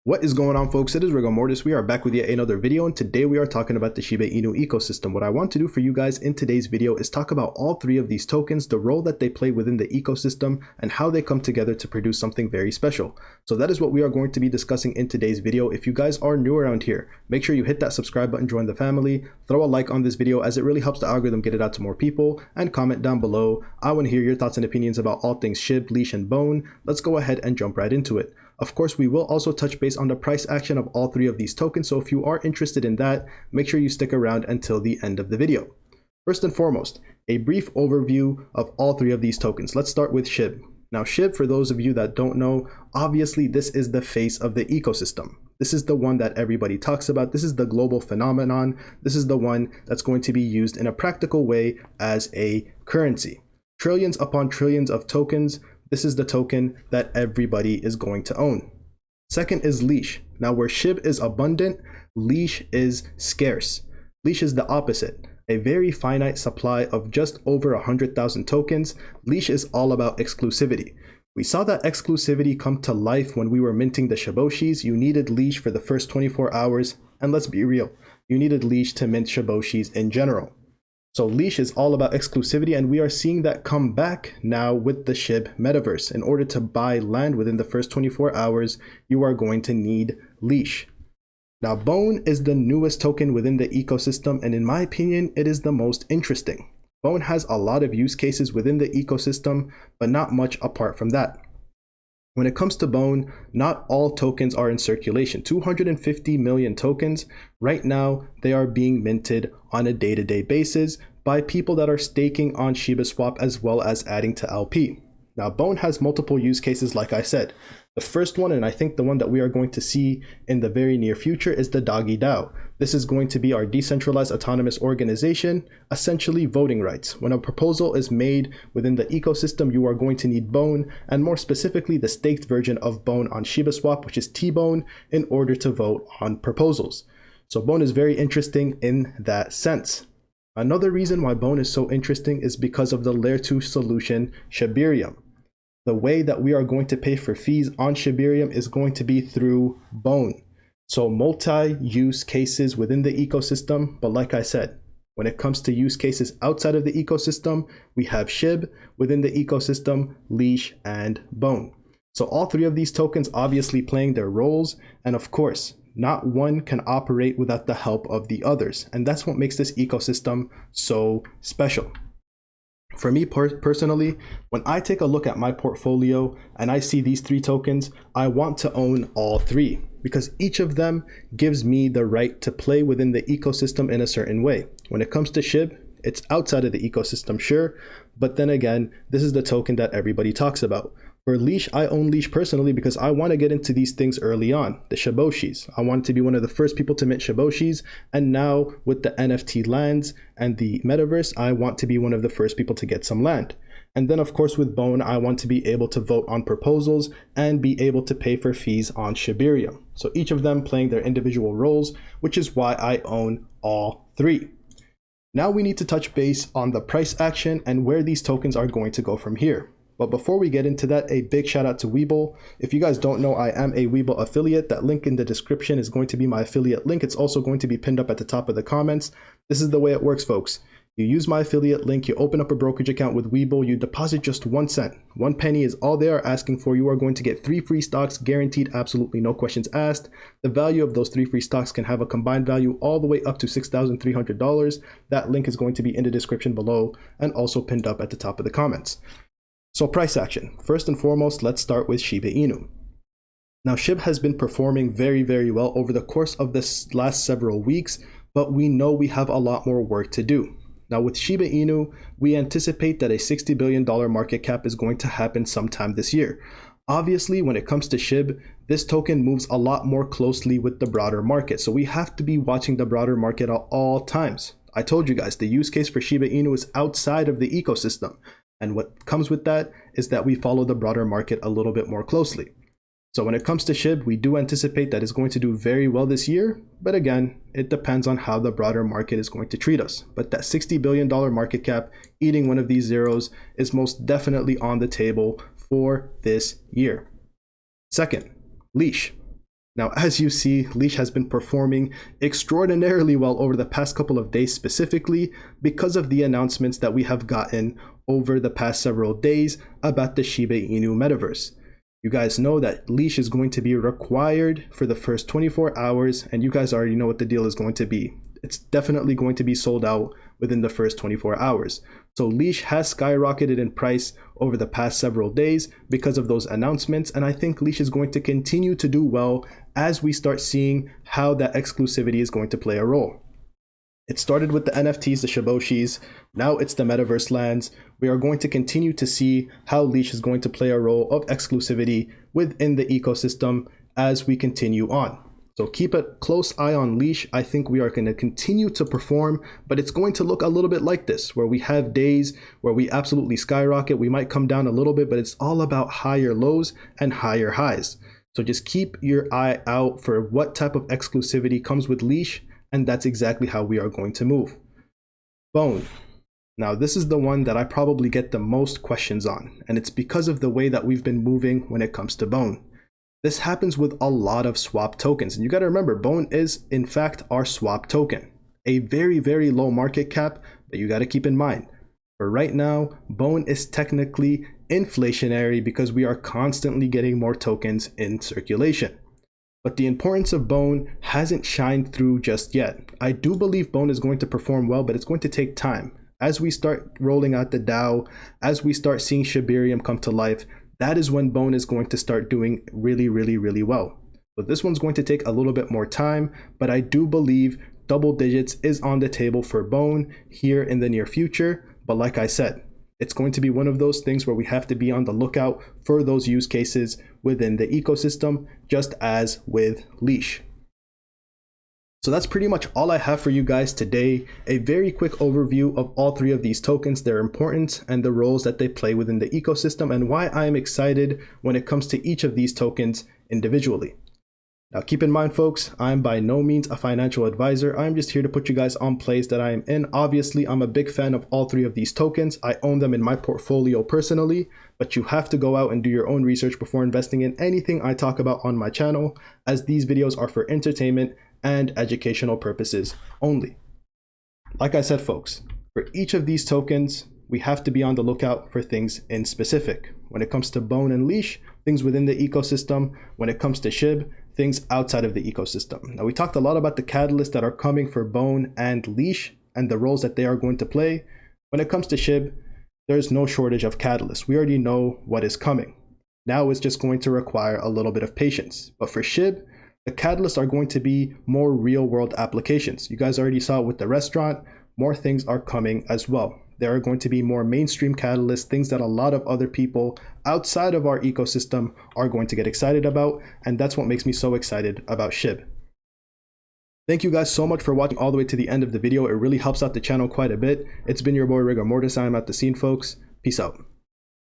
What is going on, folks? It is Rigor Mortis. We are back with yet another video, and today we are talking about the Shiba Inu ecosystem. What I want to do for you guys in today's video is talk about all three of these tokens, the role that they play within the ecosystem, and how they come together to produce something very special. So that is what we are going to be discussing in today's video. If you guys are new around here, make sure you hit that subscribe button, join the family, throw a like on this video as it really helps the algorithm get it out to more people, and comment down below. I want to hear your thoughts and opinions about all things Shib, Leash, and Bone. Let's go ahead and jump right into it. Of course, we will also touch base on the price action of all three of these tokens, so if you are interested in that, make sure you stick around until the end of the video. First and foremost, a brief overview of all three of these tokens. Let's start with Shib. Now, Shib, for those of you that don't know, obviously this is the face of the ecosystem. This is the one that everybody talks about. This is the global phenomenon. This is the one that's going to be used in a practical way as a currency. Trillions upon trillions of tokens. This is the token that everybody is going to own. Second is Leash. Now, where Shib is abundant, Leash is scarce. Leash is the opposite, a very finite supply of just over 100,000 tokens. Leash is all about exclusivity. We saw that exclusivity come to life when we were minting the Shiboshis. You needed Leash for the first 24 hours, and let's be real, you needed Leash to mint Shiboshis in general. So Leash is all about exclusivity, and we are seeing that come back now with the Shib metaverse. In order to buy land within the first 24 hours, you are going to need Leash. Now, Bone is the newest token within the ecosystem, and in my opinion, it is the most interesting. Bone has a lot of use cases within the ecosystem, but not much apart from that. When it comes to Bone, not all tokens are in circulation. 250 million tokens. Right now, they are being minted on a day-to-day basis by people that are staking on SHIBASWAP as well as adding to LP. Now, Bone has multiple use cases, like I said. The first one, and I think the one that we are going to see in the very near future, is the Doggy DAO. This is going to be our decentralized autonomous organization, essentially voting rights. When a proposal is made within the ecosystem, you are going to need Bone, and more specifically, the staked version of Bone on SHIBASWAP, which is T-Bone, in order to vote on proposals. So Bone is very interesting in that sense. Another reason why Bone is so interesting is because of the layer 2 solution, Shibarium. The way that we are going to pay for fees on Shibarium is going to be through Bone. So multi-use cases within the ecosystem, but like I said, when it comes to use cases outside of the ecosystem, we have Shib, within the ecosystem, Leash, and Bone. So all three of these tokens obviously playing their roles, and of course, not one can operate without the help of the others, and that's what makes this ecosystem so special. For me personally, when I take a look at my portfolio and I see these three tokens, I want to own all three because each of them gives me the right to play within the ecosystem in a certain way. When it comes to Shib, it's outside of the ecosystem, sure, but then again, this is the token that everybody talks about. For Leash, I own Leash personally because I want to get into these things early on, the Shiboshis. I want to be one of the first people to mint Shiboshis, and now with the NFT lands and the metaverse, I want to be one of the first people to get some land. And then of course with Bone, I want to be able to vote on proposals and be able to pay for fees on Shibarium. So each of them playing their individual roles, which is why I own all three. Now we need to touch base on the price action and where these tokens are going to go from here. But before we get into that, a big shout out to Webull. If you guys don't know, I am a Webull affiliate. That link in the description is going to be my affiliate link. It's also going to be pinned up at the top of the comments. This is the way it works, folks. You use my affiliate link, you open up a brokerage account with Webull, you deposit just 1 cent. 1 penny is all they are asking for. You are going to get 3 free stocks, guaranteed, absolutely no questions asked. The value of those 3 free stocks can have a combined value all the way up to $6,300. That link is going to be in the description below and also pinned up at the top of the comments. So price action. First and foremost, let's start with Shiba Inu. Now, Shib has been performing very, very well over the course of this last several weeks, but we know we have a lot more work to do. Now, with Shiba Inu, we anticipate that a $60 billion market cap is going to happen sometime this year. Obviously, when it comes to Shib, this token moves a lot more closely with the broader market, so we have to be watching the broader market at all times. I told you guys, the use case for Shiba Inu is outside of the ecosystem. And what comes with that is that we follow the broader market a little bit more closely. So when it comes to Shib, we do anticipate that it's going to do very well this year. But again, it depends on how the broader market is going to treat us. But that $60 billion market cap, eating one of these zeros, is most definitely on the table for this year. Second, Leash. Now, as you see, Leash has been performing extraordinarily well over the past couple of days, specifically because of the announcements that we have gotten over the past several days about the Shiba Inu metaverse. You guys know that Leash is going to be required for the first 24 hours, and you guys already know what the deal is going to be. It's definitely going to be sold out within the first 24 hours. So Leash has skyrocketed in price over the past several days because of those announcements, and I think Leash is going to continue to do well as we start seeing how that exclusivity is going to play a role. It started with the NFTs, the Shiboshis, now it's the metaverse lands. We are going to continue to see how Leash is going to play a role of exclusivity within the ecosystem as we continue on. So keep a close eye on Leash. I think we are going to continue to perform, but it's going to look a little bit like this, where we have days where we absolutely skyrocket. We might come down a little bit, but it's all about higher lows and higher highs. So just keep your eye out for what type of exclusivity comes with Leash, and that's exactly how we are going to move. Bone. Now, this is the one that I probably get the most questions on, and it's because of the way that we've been moving when it comes to Bone. This happens with a lot of swap tokens, and you got to remember, Bone is in fact our swap token. A very, very low market cap, but you got to keep in mind, for right now, Bone is technically inflationary because we are constantly getting more tokens in circulation. But the importance of Bone hasn't shined through just yet. I do believe Bone is going to perform well, but it's going to take time. As we start rolling out the DAO, as we start seeing Shibarium come to life, that is when Bone is going to start doing really, really, really well. But this one's going to take a little bit more time, but I do believe double digits is on the table for Bone here in the near future. But like I said, it's going to be one of those things where we have to be on the lookout for those use cases within the ecosystem, just as with Leash. So that's pretty much all I have for you guys today. A very quick overview of all three of these tokens, their importance, and the roles that they play within the ecosystem, and why I am excited when it comes to each of these tokens individually. Now keep in mind, folks, I'm by no means a financial advisor. I'm just here to put you guys on plays that I am in. Obviously, I'm a big fan of all three of these tokens. I own them in my portfolio personally, but you have to go out and do your own research before investing in anything I talk about on my channel, as these videos are for entertainment and educational purposes only. Like I said, folks, for each of these tokens, we have to be on the lookout for things in specific. When it comes to Bone and Leash, things within the ecosystem. When it comes to Shib, things outside of the ecosystem. Now, we talked a lot about the catalysts that are coming for Bone and Leash and the roles that they are going to play. When it comes to Shib, there's no shortage of catalysts. We already know what is coming. Now it's just going to require a little bit of patience. But for Shib, the catalysts are going to be more real world applications. You guys already saw it with the restaurant. More things are coming as well. There are going to be more mainstream catalysts, things that a lot of other people outside of our ecosystem are going to get excited about. And that's what makes me so excited about Shib. Thank you guys so much for watching all the way to the end of the video. It really helps out the channel quite a bit. It's been your boy Rigor Mortis. I'm at the scene, folks. Peace out.